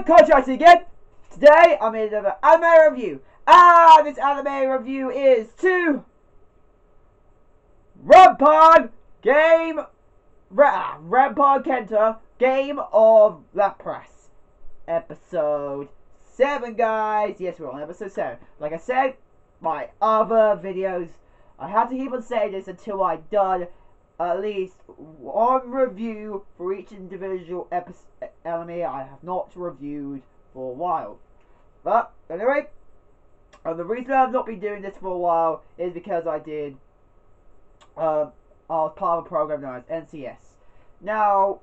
Contrast again. Today I'm in another anime review. This anime review is to Ranpo Kenta Game of Laplace, episode 7, guys. Yes, we're on episode 7. Like I said, my other videos, I have to keep on saying this until I've done at least one review for each individual anime I have not reviewed for a while. But anyway, the reason I've not been doing this for a while is because I was part of a program known as NCS. Now,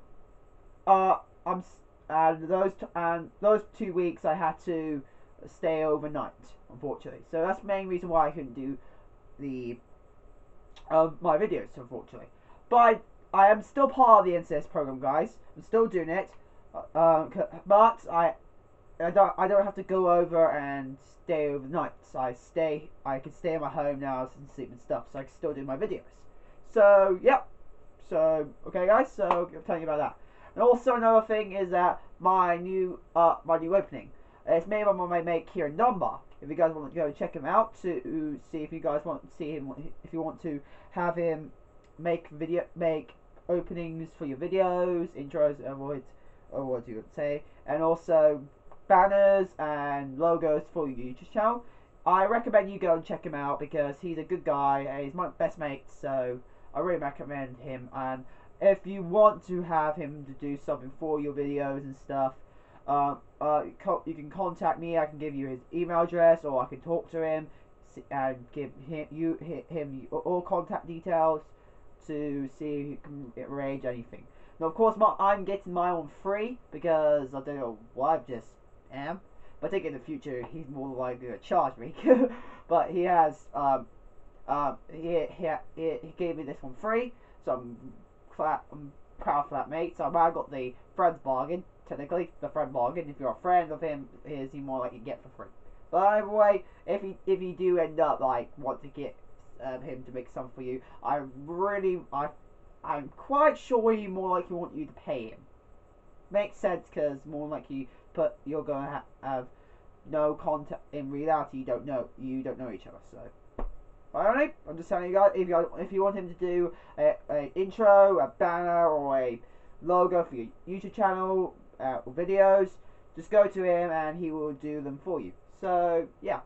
those 2 weeks I had to stay overnight, unfortunately. So that's the main reason why I couldn't do the my videos, unfortunately. But I am still part of the NCS program, guys. I'm still doing it, but I don't have to go over and stay overnight. So I can stay in my home now and sleep and stuff. So I can still do my videos. So yep. So okay, guys. So I'm telling you about that. And also another thing is that my new opening. It's made by my mate Kitan. If you guys want to go check him out to see if you guys want to see him, if you want to have him make openings for your videos, intros, or what you would say, and also banners and logos for your YouTube channel. I recommend you go and check him out because he's a good guy and he's my best mate, so I really recommend him. And if you want to have him to do something for your videos and stuff, you can contact me. I can give you his email address, or I can talk to him and give him all contact details to see if you can arrange anything. Now, of course, I'm getting my own free because I don't know why I just am. But I think in the future he's more likely to charge me. But he has he gave me this one free, so I'm proud for that, mate. So I got the friend's bargain. Technically, the friend bargain. If you're a friend of him, is he more likely to get for free. But either way, if you do end up want to get him to make some for you, I'm quite sure he more likely want you to pay him. Makes sense, because more likely you're gonna have no contact in reality. You don't know each other. So finally, I'm just telling you guys, if you want him to do a intro, a banner, or a logo for your YouTube channel or videos, just go to him and he will do them for you. So yeah,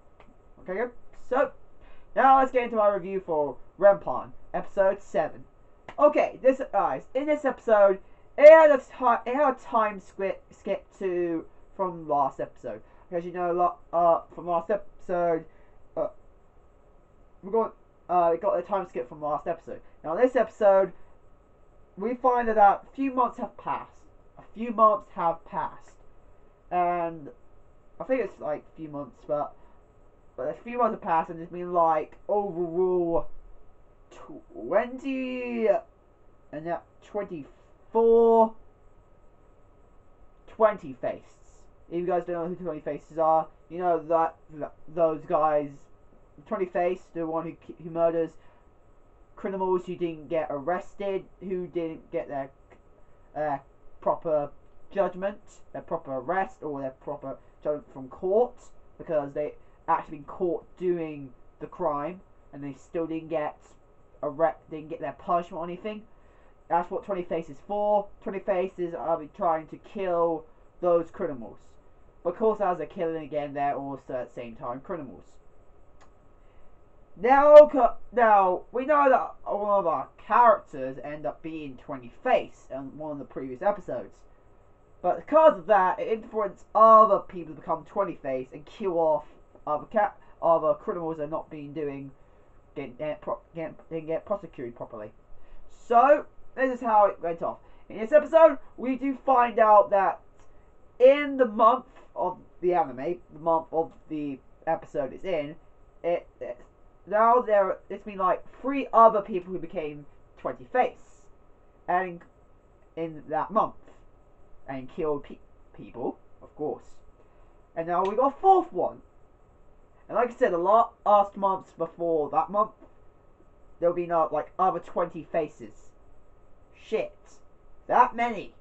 okay, good. So now let's get into my review for Ranpo, episode 7. Okay, in this episode, it had a time skip from last episode. As you know, from last episode, we got a time skip from last episode. Now, in this episode, we find that a few months have passed. And I think it's like a few months, but a few months have passed, and there's been like overall 20 faces. If you guys don't know who 20 faces are, you know that those guys, 20 face, the one who murders criminals who didn't get arrested, who didn't get their proper judgment, their proper arrest, or their proper judgment from court, because they actually been caught doing the crime and they still didn't get their punishment or anything. That's what 20 faces for. 20 faces are trying to kill those criminals. But of course, as they're killing again, they're also at the same time criminals. Now we know that one of our characters end up being 20 face in one of the previous episodes. But because of that, it influences other people to become 20 face and kill off other criminals that are not getting prosecuted properly. So this is how it went off. In this episode, we do find out that in the month of the anime, the month of the episode is in, it's been like 3 other people who became 20 face, and in that month, and killed people, of course. And now we got a 4th one. And like I said, the last months before that month, there'll be like other 20 faces. Shit, that many.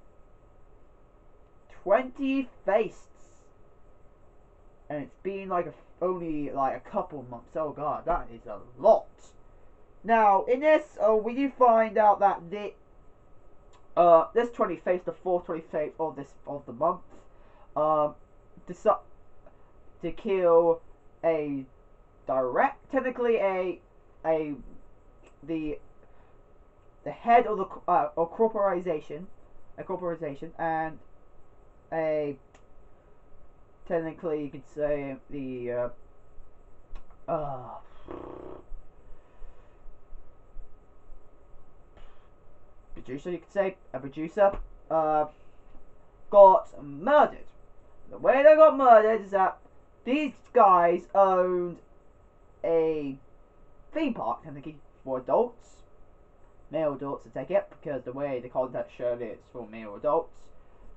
20 faces. and it's been like only like a couple months. Oh god, that is a lot. Now in this, we do find out that this 25th, the 4th 25th of the month, decide to kill technically the head of the corporation, and technically you could say the producer, you could say a producer, got murdered. The way they got murdered is that these guys owned a theme park, technically for adults, male adults to take it, because the way the content showed it, it's for male adults.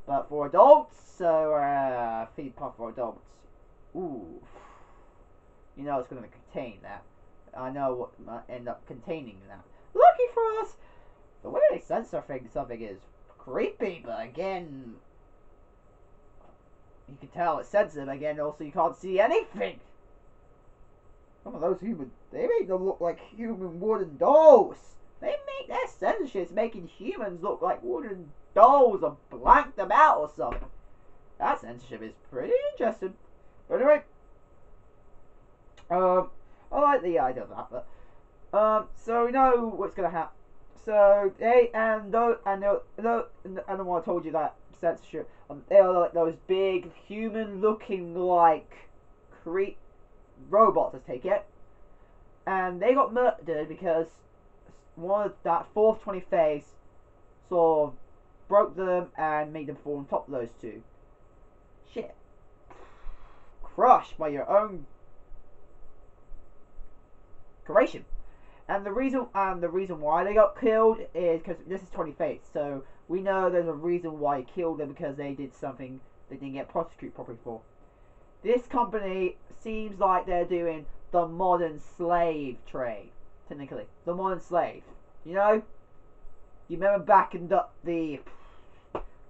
But for adults, so theme park for adults. Ooh, you know it's going to contain that. I know what might end up containing that. Lucky for us, the way they censor something is creepy, but again, you can tell it's censored. Again, also you can't see anything. Some of those humans, they make them look like human wooden dolls. They make their censorship making humans look like wooden dolls or blank them out or something. That censorship is pretty interesting. But anyway, I like the idea of that. But so we know what's gonna happen. So they and the one I told you that censorship. They are like those big human-looking like robots. Let's take it, and they got murdered because one of that 4th 20 phase sort of broke them and made them fall on top of those two. Shit. Crushed by your own creation. And the reason why they got killed is because this is 20 phase, so we know there's a reason why he killed them, because they did something they didn't get prosecuted properly for. This company seems like they're doing the modern slave trade. Technically, the modern slave. You know? You remember back in the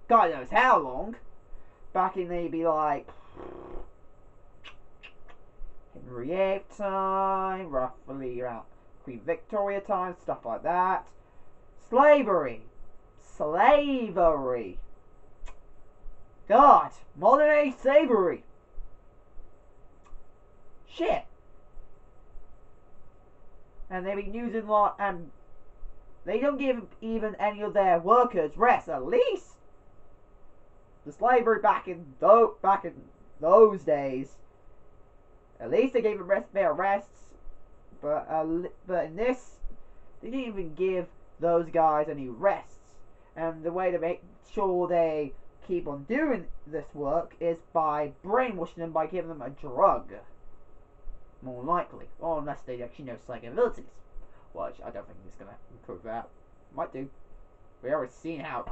God knows how long. Back in maybe like Henry VIII time, roughly around Queen Victoria time, stuff like that. Slavery. God, modern age slavery. Shit. And they've been using and they don't give even any of their workers rest. At least the slavery back in those days, at least they gave them their rests. But in this, they didn't even give those guys any rests. And the way to make sure they keep on doing this work is by brainwashing them, by giving them a drug. More likely. Or unless they actually know psychic abilities. Which I don't think it's going to improve that. Might do. We already seen how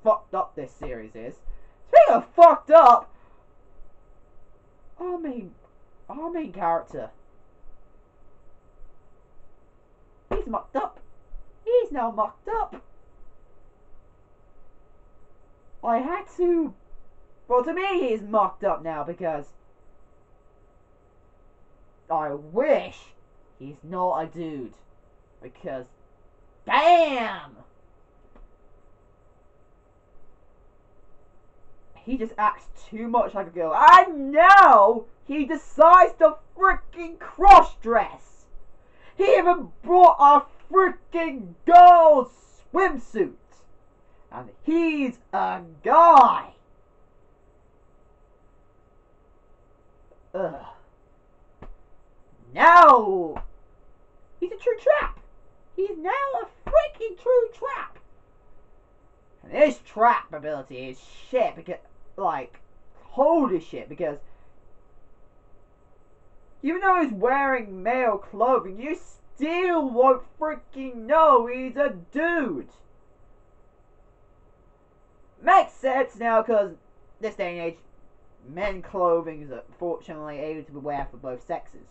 fucked up this series is. Speaking of fucked up, our main character, he's mucked up. He's now mucked up. I had to... Well, to me, he's mucked up now because I wish he's not a dude. Because, damn! He just acts too much like a girl. And now, he decides to freaking cross-dress. He even brought a freaking girl's swimsuit. And he's a guy. Ugh. Now, he's a true trap. He's now a freaking true trap. And his trap ability is shit because, like, holy shit, because even though he's wearing male clothing, you still won't freaking know he's a dude. Makes sense now, because this day and age, men clothing is unfortunately able to be worn for both sexes.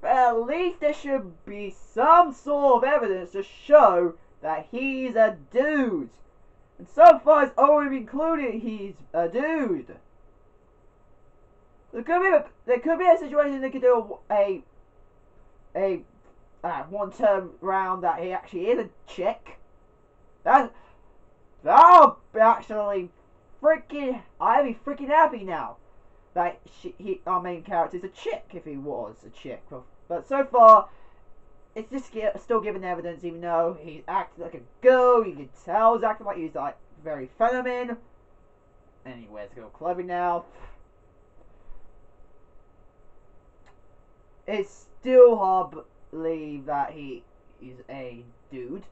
But at least there should be some sort of evidence to show that he's a dude. And so far it's already included he's a dude. There could be a situation they could do a one turn round that he actually is a chick. That'll be actually freaking. I'd be freaking happy now that our main character is a chick if he was a chick. But so far, it's just still giving evidence, even though he's acting like a girl. You can tell he's acting like he's like very feminine. And he wears girl clothing now. It's still hard to believe that he is a dude.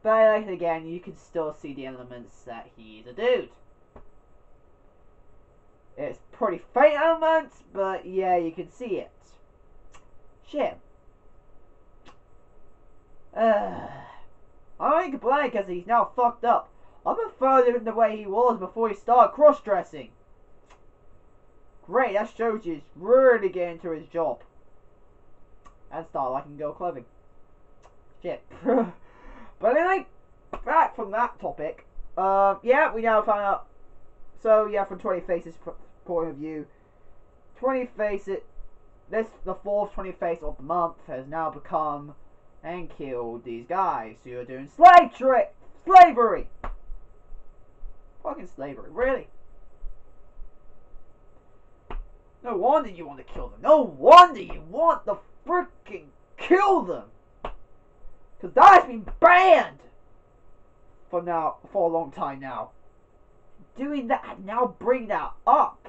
But like, again, you can still see the elements that he's a dude. It's pretty faint elements, but yeah, you can see it. Shit. I don't complain because he's now fucked up. I prefer him the way he was before he started cross-dressing. Great, that shows he's really getting into his job. And start liking girl clothing. Shit. But anyway, back from that topic. Yeah, we now found out. So yeah, from 20 Faces' point of view, 20 Faces, the fourth 20 Face of the month has now become and killed these guys who are doing slavery. Fucking slavery, really? No wonder you want to kill them. No wonder you want to freaking kill them. Because that's been banned for a long time now. Doing that, now bring that up.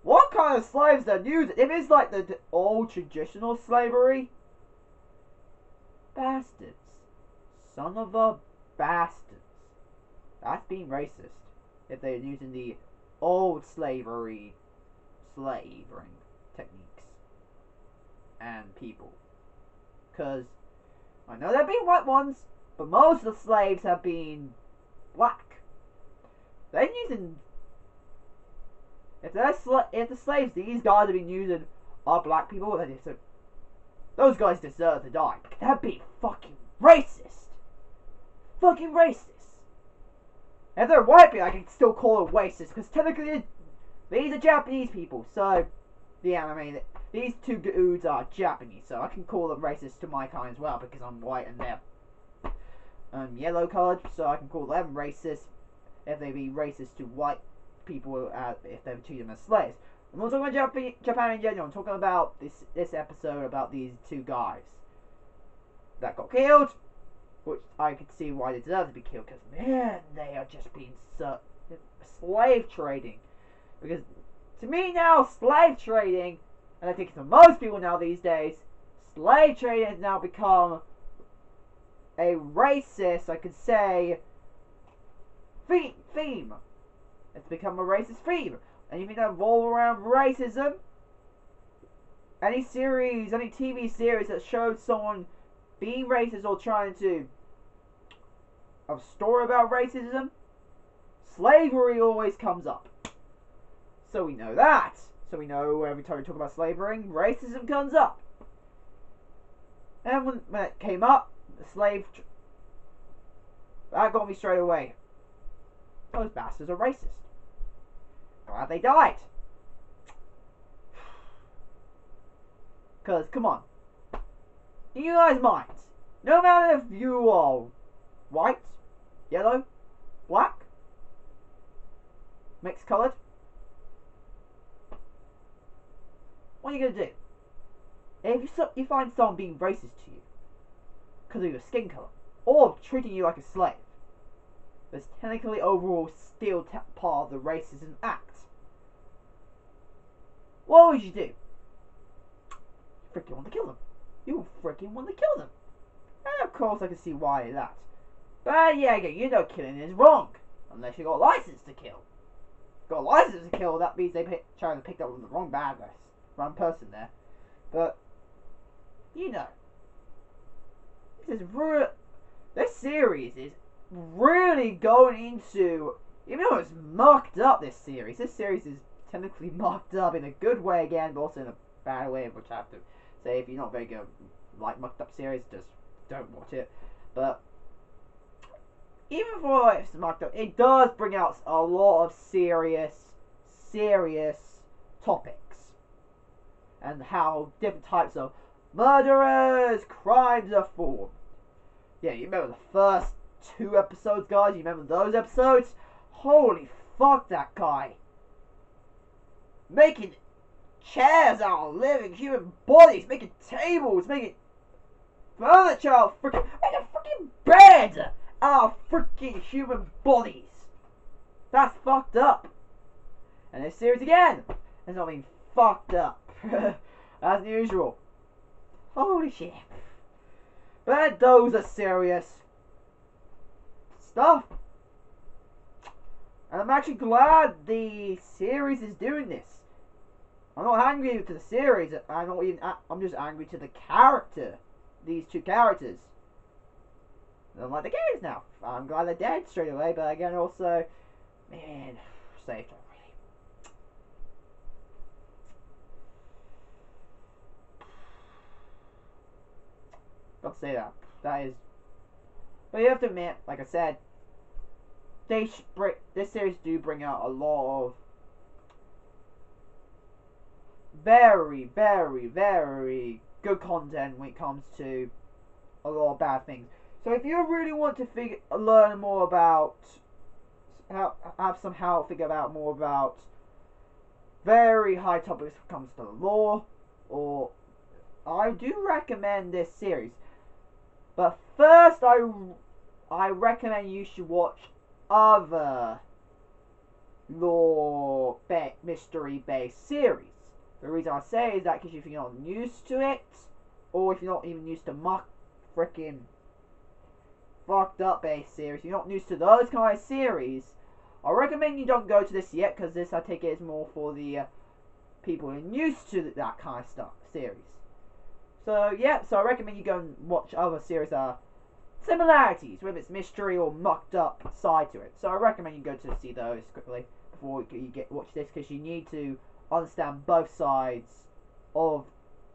What kind of slaves are using? If it's like the old traditional slavery, bastards. Son of a bastards. That's being racist. If they're using the old slavering techniques and people. Because I know there have been white ones, but most of the slaves have been black. They're using. If the slaves these guys have been using are black people, then those guys deserve to die. That'd be fucking racist. Fucking racist. If they're white people, I can still call it racist because technically these are Japanese people. So the anime, these two dudes are Japanese, so I can call them racist to my kind as well because I'm white and they're yellow colored, so I can call them racist if they be racist to white people if they treat them as slaves. I'm not talking about Japan in general. I'm talking about this episode about these two guys that got killed, which I could see why they deserve to be killed because man, they are just being slave trading. Because to me now, slave trading, and I think to most people now these days, slave trading has now become a racist, I could say, theme. It's become a racist theme. Anything that revolves around racism, any series, any TV series that shows someone being racist or trying to have a story about racism, slavery always comes up. So we know that. So we know every time we talk about slavery, racism comes up. And when it came up, that got me straight away. Those bastards are racist. Glad they died. Because, come on. In you guys' minds, no matter if you are white, yellow, black, mixed coloured, what are you going to do? If you find someone being racist to you because of your skin colour, or treating you like a slave, that's technically overall still part of the racism act. What would you do? You freaking want to kill them. You freaking want to kill them. And of course I can see why that. But yeah, again, you know killing is wrong. Unless you got a license to kill. If you got a license to kill, that means they trying to pick up the wrong person there. But, you know. This series is really going into, even though it's marked up, this series is technically marked up in a good way again, but also in a bad way, which I have to say, if you're not very good like marked up series, just don't watch it. But even for like SmackDown, it does bring out a lot of serious topics, and how different types of murderers, crimes are formed. Yeah, you remember the first 2 episodes, guys? You remember those episodes? Holy fuck, that guy! Making chairs out of living human bodies, making tables, making furniture out of making a freaking bed out of freaking human bodies. That's fucked up. And this series again has not been fucked up as usual. Holy shit. But those are serious stuff. And I'm actually glad the series is doing this. I'm not angry to the series. I'm just angry to the character. These 2 characters. I don't like the games now. I'm glad they're dead straight away. But again, also, man, saved them really. Got to say that. That is. But you have to admit, like I said, this series do bring out a lot of very, very, very good content when it comes to a lot of bad things. So if you really want to learn more about figure out more about very high topics when it comes to the law, or I do recommend this series. But first, I recommend you should watch other law mystery based series. The reason I say is that because if you're not used to it, or if you're not even used to freaking fucked up based series, you're not used to those kind of series, I recommend you don't go to this yet, because this I take it is more for the people who are used to that kind of stuff series. So yeah, so I recommend you go and watch other series that are similarities, whether it's mystery or mucked up side to it. So I recommend you go to see those quickly before you watch this, because you need to understand both sides of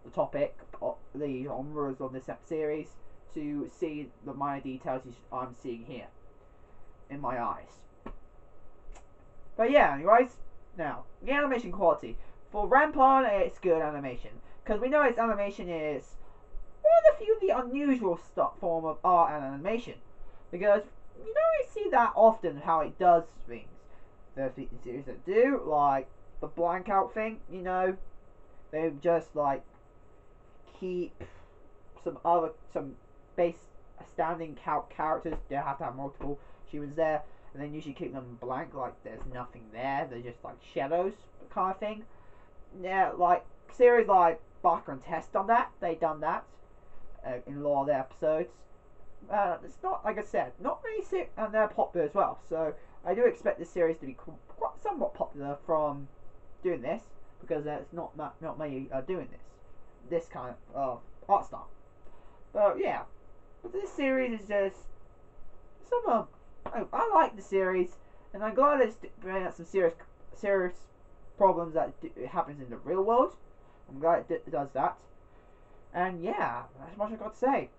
the topic, the genres of this series, to see the minor details I'm seeing here in my eyes. But yeah, anyways, now the animation quality for Ranpo, it's good animation, because we know its animation is one of the few unusual form of art and animation, because you don't really see that often how it does things. There's series that do, like the blank out thing, you know, they just like keep some base standing characters. They have to have multiple humans there, and then usually keep them blank, like there's nothing there. They're just like shadows kind of thing. Yeah, like series like Barker and Test done that. They done that in a lot of their episodes. It's not, like I said, not really sick, and they're popular as well. So I do expect this series to be somewhat popular from doing this, because there's not many doing this kind of art style. But yeah, but this series is just I like the series, and I'm glad it's bringing out some serious problems that happens in the real world. I'm glad it does that. And yeah, that's much I got to say.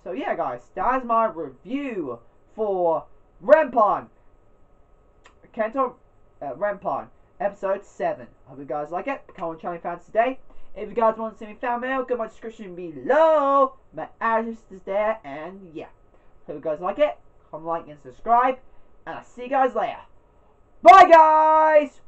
So yeah, guys, that is my review for Ranpo, Ranpo, episode 7. I hope you guys like it. Become a channel fans today. If you guys want to see me fan mail, go to my description below. My address is there, and yeah. Hope you guys like it. Comment, like, and subscribe. And I'll see you guys later. Bye, guys!